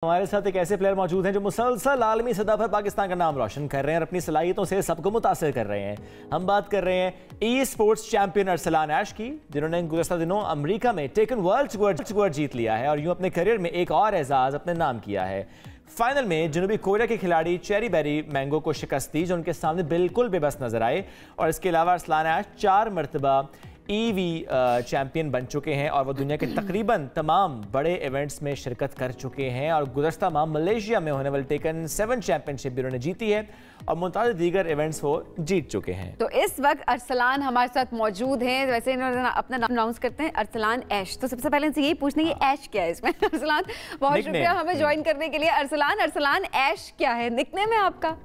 हमारे साथ एक ऐसे प्लेयर मौजूद हैं जो मुसलसल आलमी सतह पर पाकिस्तान का नाम रोशन कर रहे हैं और अपनी सलाहियतों से सबको मुतासिर कर रहे हैं। हम बात कर रहे हैं ई स्पोर्ट्स चैंपियन अरसलान ऐश की, जिन्होंने गुज़श्ता दिनों अमेरिका में टेकन वर्ल्ड टूर जीत लिया है और यूं अपने करियर में एक और एजाज अपने नाम किया है। फाइनल में जनूबी कोरिया के खिलाड़ी चेरी बेरी मैंगो को शिकस्त दी, जो उनके सामने बिल्कुल बेबस नजर आए। और इसके अलावा अरसलान ऐश 4 मरतबा ईवी चैंपियन बन चुके हैं और वो दुनिया के तकरीबन तमाम बड़े इवेंट्स में शिरकत कर चुके हैं। और गुज़श्ता माह मलेशिया में होने वाली टेकन 7 चैंपियनशिप भी उन्होंने जीती है और मुताबिक दीगर इवेंट्स वो जीत चुके हैं। तो इस वक्त अरसलान हमारे साथ मौजूद हैं। वैसे इन्होंने अपना नाम अनाउंस करते हैं अरसलान ऐश। तो सबसे पहले इनसे यही पूछना है कि ऐश क्या है इसमें। अरसलान बहुत शुक्रिया हमें ज्वाइन करने के लिए। अरसलान ऐश क्या है, निकनेम है आपका?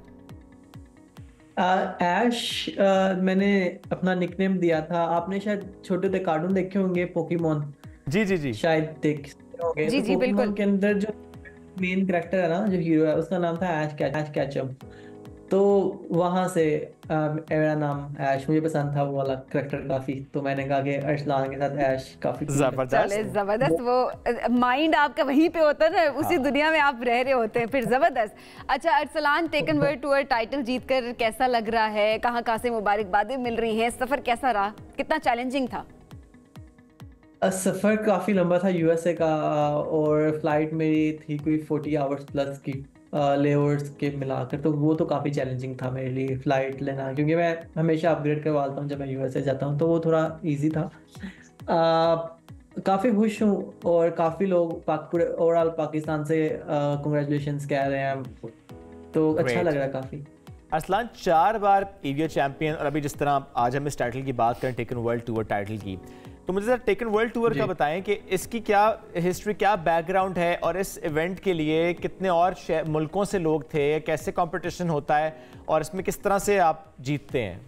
ऐश मैंने अपना निकनेम दिया था। आपने शायद छोटे थे कार्टून देखे होंगे, पोकेमोन। जी शायद देख होंगे। जी तो जी बिल्कुल। के अंदर जो मेन कैरेक्टर है ना, जो हीरो है, उसका नाम था ऐश कैचम। तो वहां से मेरा नाम ऐश, मुझे पसंद था वो वाला कैरेक्टर काफी, तो मैंने कहा कि अरसलान के साथ ऐश काफी जबरदस्त। वो माइंड आपका वहीं पे होता है ना, उसी दुनिया में आप रह रहे होते हैं, फिर जबरदस्त। अच्छा Arsalan, taken world tour title जीतकर कैसा लग रहा है? कहाँ कहाँ से मुबारकबादें मिल रही हैं? सफर कैसा रहा, कितना चैलेंजिंग था? सफर काफी लंबा था यूएसए का, और फ्लाइट मेरी थी कोई 40 आवर्स प्लस की, लेओवर्स के मिलाकर। तो वो तो काफ़ी चैलेंजिंग था मेरे लिए फ़्लाइट लेना, क्योंकि मैं हमेशा अपग्रेड करवाता हूँ जब मैं यूएसए जाता हूँ, तो वो थोड़ा इजी था। काफ़ी खुश हूँ और काफ़ी लोग पूरे ओवरऑल पाकिस्तान से कंग्रेचुलेशंस कह रहे हैं, तो अच्छा लग रहा है काफ़ी। अरसलान 4 बार ईवीए चैंपियन, और अभी जिस तरह आज हम इस टाइटल की बात करें, टेकन वर्ल्ड टूर टाइटल की, तो मुझे जरा टेकन वर्ल्ड टूर का बताएं कि इसकी क्या हिस्ट्री, क्या बैकग्राउंड है और इस इवेंट के लिए कितने और मुल्कों से लोग थे, कैसे कंपटीशन होता है और इसमें किस तरह से आप जीतते हैं?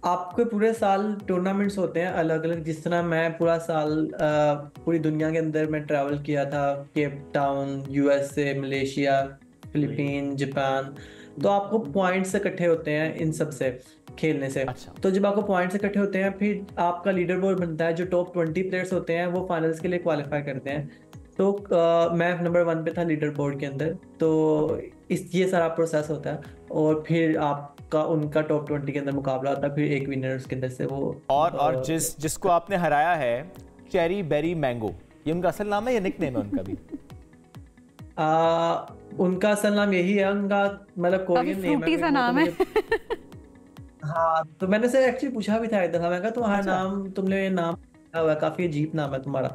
आपके पूरे साल टूर्नामेंट्स होते हैं अलग अलग। जिस तरह मैं पूरा साल पूरी दुनिया के अंदर मैं ट्रैवल किया था, Cape Town, USA, Malaysia, Philippine, Japan, तो आपको पॉइंट्स इकट्ठे होते हैं इन सब से खेलने से। अच्छा। तो जब आपको पॉइंट्स इकट्ठे होते हैं, फिर आपका लीडर बोर्ड बनता है। जो टॉप 20 प्लेयर्स होते हैं वो फाइनल्स के लिए क्वालिफाई करते हैं। तो मैं नंबर 1 पे था लीडर बोर्ड के अंदर। तो ये सारा प्रोसेस होता है और फिर आपका उनका टॉप 20 के अंदर मुकाबला होता है, फिर एक विनर उसके अंदर से वो। और जिसको आपने हराया है, चेरी बेरी मैंगो, ये उनका असल नाम है या निकनेम है उनका भी? उनका असल नाम यही है, उनका मतलब कोरियन नेम है। हाँ, तो मैंने से एक्चुअली पूछा भी था एक दफा, मैं कहा तुम्हारा नाम, तुमने नाम हुआ काफी अजीब नाम है तुम्हारा।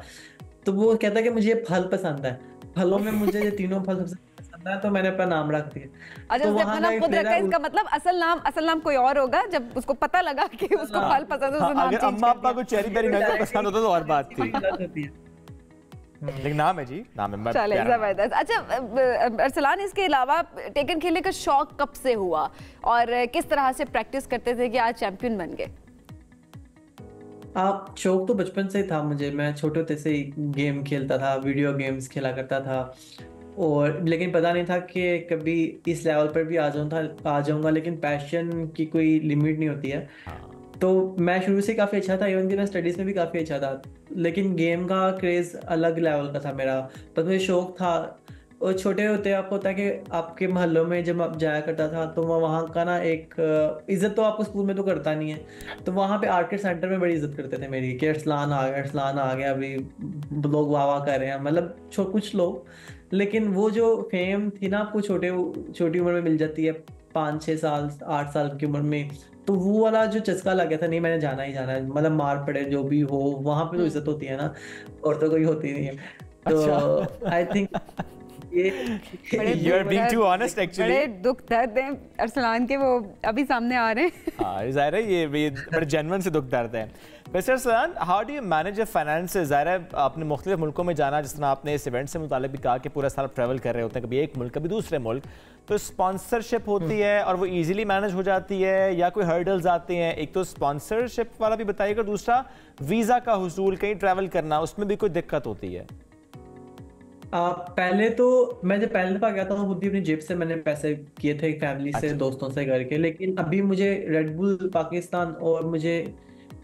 तो वो कहता है कि मुझे फल पसंद है, फलों में मुझे ये तीनों फल सबसे पसंद है, तो मैंने अपना नाम रख दिया। अच्छा, तो अपना नाम खुद रखा, इसका मतलब असल नाम कोई और होगा। जब उसको पता लगा कि उसको फल पसंद है, उसका नाम चेंज कर दिया। अम्मा पापा को चेरी बेरी मैंगो पसंद होता तो और बात थी, लेकिन नाम है जी, नाम है। चले, जबरदस्त। अच्छा अरसलान, इसके अलावा टेकन खेलने का शौक कब से हुआ और किस तरह से प्रैक्टिस करते थे कि आज चैंपियन बन गए? शौक तो बचपन से ही था मुझे। मैं छोटे होते से ही गेम खेलता था, वीडियो गेम्स खेला करता था, और लेकिन पता नहीं था कि कभी इस लेवल पर भी आ जाऊंगा। लेकिन पैशन की कोई लिमिट नहीं होती है। तो मैं शुरू से काफ़ी अच्छा था, इवन कि मैं स्टडीज़ में भी काफ़ी अच्छा था, लेकिन गेम का क्रेज़ अलग लेवल का था मेरा। बस मुझे शौक था। और छोटे होते आपको होता है कि आपके मोहल्लों में जब आप जाया करता था, तो वहाँ का ना एक इज़्ज़त तो आपको स्कूल में तो करता नहीं है, तो वहाँ पे आर्केड सेंटर में बड़ी इज़्ज़त करते थे मेरी, कि अरसलान आ गया, अभी लोग वाह कर रहे हैं, मतलब कुछ लोग। लेकिन वो जो फेम थी ना, आपको छोटी उम्र में मिल जाती है, 5-6 साल 8 साल की उम्र में, तो वो वाला जो चस्का लग गया था, नहीं मैंने जाना ही जाना है, मतलब मार पड़े जो भी हो, वहां पे तो इज्जत होती है ना, और तो कोई होती नहीं है। तो I think You are being too honest actually. बड़े दुख दर्द हैं अरसलान के, वो अभी सामने आ रहे हैं। हाँ, ज़ाहिर है ये बड़े जेन्युइन से दुख दर्द हैं। वैसे Arsalan, how do you manage your finances? ज़ाहिर है आपने मुख्तलिफ मुल्कों में जाना, जिस तरह आपने इस इवेंट से मुतालिक भी कहा कि पूरा साल ट्रैवल कर रहे होते हैं, कभी एक मुल्क कभी दूसरे मुल्क, तो स्पॉन्सरशिप होती है और वो ईजिली मैनेज हो जाती है या कोई हर्डल्स आते हैं? एक तो स्पॉन्सरशिप वाला भी बताइएगा, दूसरा वीज़ा का हुसूल, कहीं ट्रैवल करना, उसमें भी कोई दिक्कत होती है? पहले तो मैं जब पहले दफा गया था, तो खुद ही अपनी जेब से मैंने पैसे किए थे, फैमिली से, दोस्तों से करके। लेकिन अभी मुझे रेड बुल पाकिस्तान और मुझे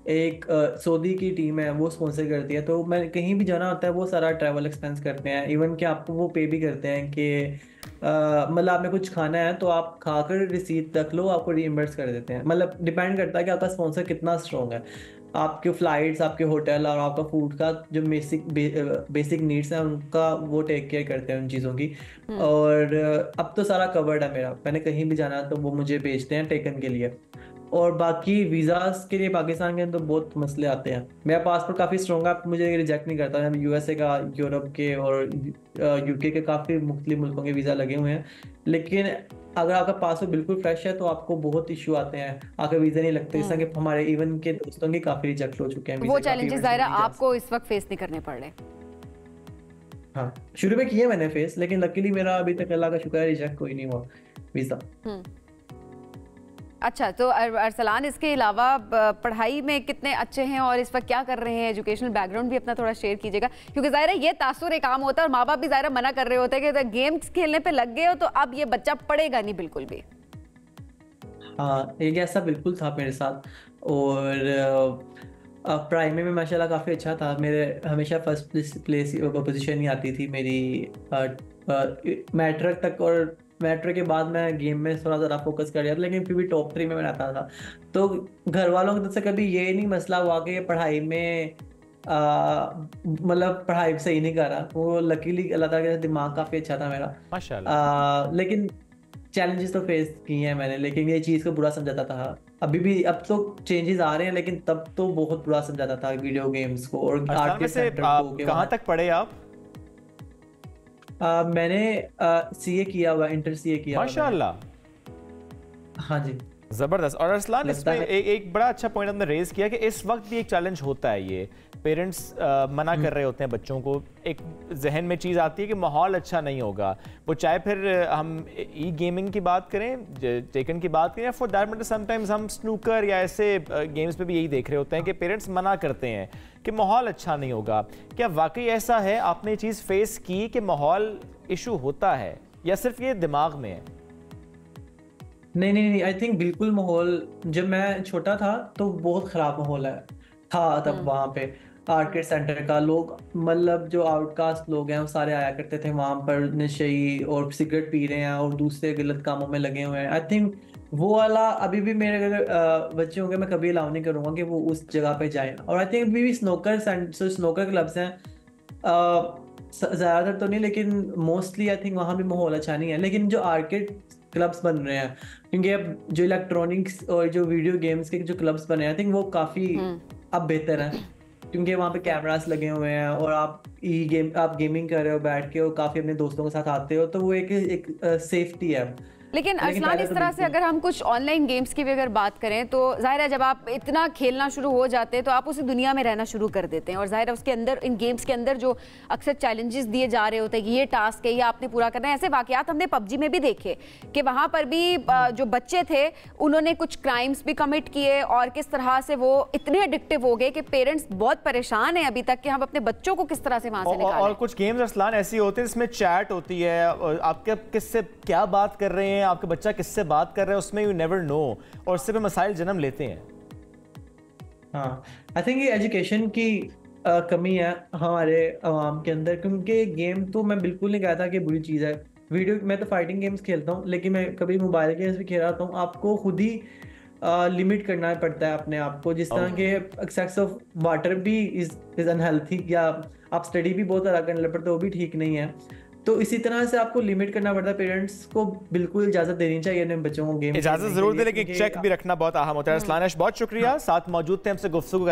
एक सऊदी की टीम है वो स्पॉन्सर करती है, तो मैं कहीं भी जाना होता है वो सारा ट्रैवल एक्सपेंस करते हैं। इवन कि आपको वो पे भी करते हैं कि मतलब आपने कुछ खाना है तो आप खाकर रिसीट रख लो, आपको रीइंबर्स कर देते हैं। मतलब डिपेंड करता है कि आपका स्पॉन्सर कितना स्ट्रॉन्ग है। आपके फ्लाइट्स, आपके होटल और आपका फूड का जो बेसिक नीड्स हैं उनका वो टेक केयर करते हैं उन चीज़ों की। और अब तो सारा कवर्ड है मेरा, मैंने कहीं भी जाना है तो वो मुझे भेजते हैं टेकन के लिए। और बाकी वीज़ास के लिए पाकिस्तान के अंदर तो बहुत मसले आते हैं। मेरा पासपोर्ट काफ़ी स्ट्रॉन्ग है, मुझे रिजेक्ट नहीं करता। मैं यूएसए का, यूरोप के और यूके के काफ़ी मुख्तलिफ मुल्कों के वीज़ा लगे हुए हैं, लेकिन अगर आपका पासपोर्ट बिल्कुल फ्रेश है तो आपको बहुत इशू आते हैं, आपके वीज़ा नहीं लगते। जैसा कि हमारे इवन के दोस्तों के काफ़ी रिजेक्ट हो चुके हैं। वो चैलेंजेस ज़ाहिर आपको इस वक्त फेस नहीं करने पड़ रहे। हाँ, शुरू में किए मैंने फेस, लेकिन लकीली मेरा अभी तक अल्लाह का शुक्र है रिजेक्ट कोई नहीं हुआ वीज़ा। अच्छा, तो अरसलान इसके अलावा पढ़ाई में कितने अच्छे हैं और इस वक्त क्या कर रहे हैं? एजुकेशनल बैकग्राउंड भी अपना थोड़ा शेयर कीजिएगा, क्योंकि ज़ाहिर है ये तासुर एक काम होता है और माँ बाप भी ज़ाहिर मना कर रहे होते हैं कि गेम्स खेलने पे लग गए हो तो अब ये बच्चा पढ़ेगा नहीं बिल्कुल भी। हाँ, एक ऐसा बिल्कुल था मेरे साथ। और प्राइमरी में माशाल्लाह काफ़ी अच्छा था, मेरे हमेशा फर्स्ट प्लेस पोजीशन ही आती थी मेरी मैट्रिक तक। और मैट्रिक के बाद मैं गेम में थोड़ा ज़रा फोकस कर लिया था, लेकिन फिर भी टॉप 3 में मैं आता था। तो घर वालों की तरफ से कभी ये नहीं मसला हुआ कि पढ़ाई में मतलब पढ़ाई सही नहीं कर रहा। वो लकीली अल्लाह ताला का दिमाग काफ़ी अच्छा था मेरा माशाल्लाह। लेकिन चैलेंजेस तो फेस किए हैं मैंने, लेकिन ये चीज़ को बुरा समझाता था। अभी भी, अब तो चेंजेस आ रहे हैं, लेकिन तब तो बहुत बुरा समझाता था वीडियो गेम्स को और आर्ट के सेक्टर को। कहाँ तक पढ़े आप? मैंने सीए किया हुआ, इंटर सीए किया माशाल्लाह। हाँ जी, जबरदस्त। और अरसलान, इसमें एक बड़ा अच्छा पॉइंट हमने रेज किया कि इस वक्त भी एक चैलेंज होता है। ये पेरेंट्स मना कर रहे होते हैं बच्चों को, एक जहन में चीज़ आती है कि माहौल अच्छा नहीं होगा। वो चाहे फिर हम ई गेमिंग की बात करें, टेकन की बात करें, या फॉर दैट मैटर समटाइम्स हम स्नूकर या ऐसे गेम्स पे भी यही देख रहे होते हैं कि पेरेंट्स मना करते हैं कि माहौल अच्छा नहीं होगा। क्या वाकई ऐसा है? आपने ये चीज़ फेस की कि माहौल इशू होता है या सिर्फ ये दिमाग में है? नहीं, आई थिंक बिल्कुल माहौल, जब मैं छोटा था तो बहुत ख़राब माहौल था तब वहाँ पे आर्केड सेंटर का। लोग, मतलब जो आउटकास्ट लोग हैं वो सारे आया करते थे वहाँ पर, नशेई और सिगरेट पी रहे हैं और दूसरे गलत कामों में लगे हुए हैं। आई थिंक वो वाला अभी भी मेरे अगर बच्चे होंगे मैं कभी अलाउ नहीं करूँगा कि वो उस जगह पे जाए। और आई थिंक अभी भी स्नोकर क्लब्स हैं, ज़्यादातर तो नहीं लेकिन मोस्टली आई थिंक वहाँ भी माहौल अच्छा नहीं है। लेकिन जो आर्केड क्लब्स बन रहे हैं, क्योंकि अब जो इलेक्ट्रॉनिक्स और जो वीडियो गेम्स के जो क्लब्स बने हैं, आई थिंक वो काफ़ी अब बेहतर हैं, क्योंकि वहाँ पे कैमरास लगे हुए हैं और आप गेमिंग कर रहे हो बैठ के और काफ़ी अपने दोस्तों के साथ आते हो, तो वो एक सेफ्टी है। लेकिन अरसलान, इस तरह से अगर हम कुछ ऑनलाइन गेम्स की भी अगर बात करें तो जाहिर है जब आप इतना खेलना शुरू हो जाते हैं तो आप उसी दुनिया में रहना शुरू कर देते हैं। और जाहिर है उसके अंदर, इन गेम्स के अंदर जो अक्सर चैलेंजेस दिए जा रहे होते हैं कि ये टास्क है, ये आपने पूरा करना है, ऐसे वाकयात हमने पबजी में भी देखे कि वहाँ पर भी जो बच्चे थे उन्होंने कुछ क्राइम्स भी कमिट किए और किस तरह से वो इतने एडिक्टिव हो गए कि पेरेंट्स बहुत परेशान हैं अभी तक कि हम अपने बच्चों को किस तरह से वहाँ से निकालें। और कुछ गेम्स अरसलान ऐसी होती है जिसमें चैट होती है, आपके किससे क्या बात कर रहे हैं, आपका बच्चा किससे बात कर रहे हैं, उसमें यू नेवर नो, और उससे भी मसाइल जन्म लेते हैं। हाँ, आई थिंक ये एजुकेशन की कमी है हमारे अवाम के अंदर, क्योंकि गेम तो मैं बिल्कुल नहीं कहता कि बुरी चीज़ है। वीडियो, मैं तो फाइटिंग गेम्स खेलता हूँ, लेकिन मैं कभी मोबाइल गेम्स भी खेल रहा हूँ। आपको खुद ही लिमिट करना पड़ता है अपने आप को। जिस तरह के एक्सेस ऑफ वाटर भी इज अनहेल्थी, या आप स्टडी भी बहुत ज़्यादा करने लग पड़ते हो, वो भी ठीक नहीं है। तो इसी तरह से आपको लिमिट करना पड़ता है। पेरेंट्स को बिल्कुल इजाजत देनी चाहिए अपने बच्चों को गेम, इजाजत जरूर दे, लेकिन चेक भी रखना बहुत अहम होता है। अरसलान, बहुत शुक्रिया, साथ मौजूद थे, हमसे गुफ्तगू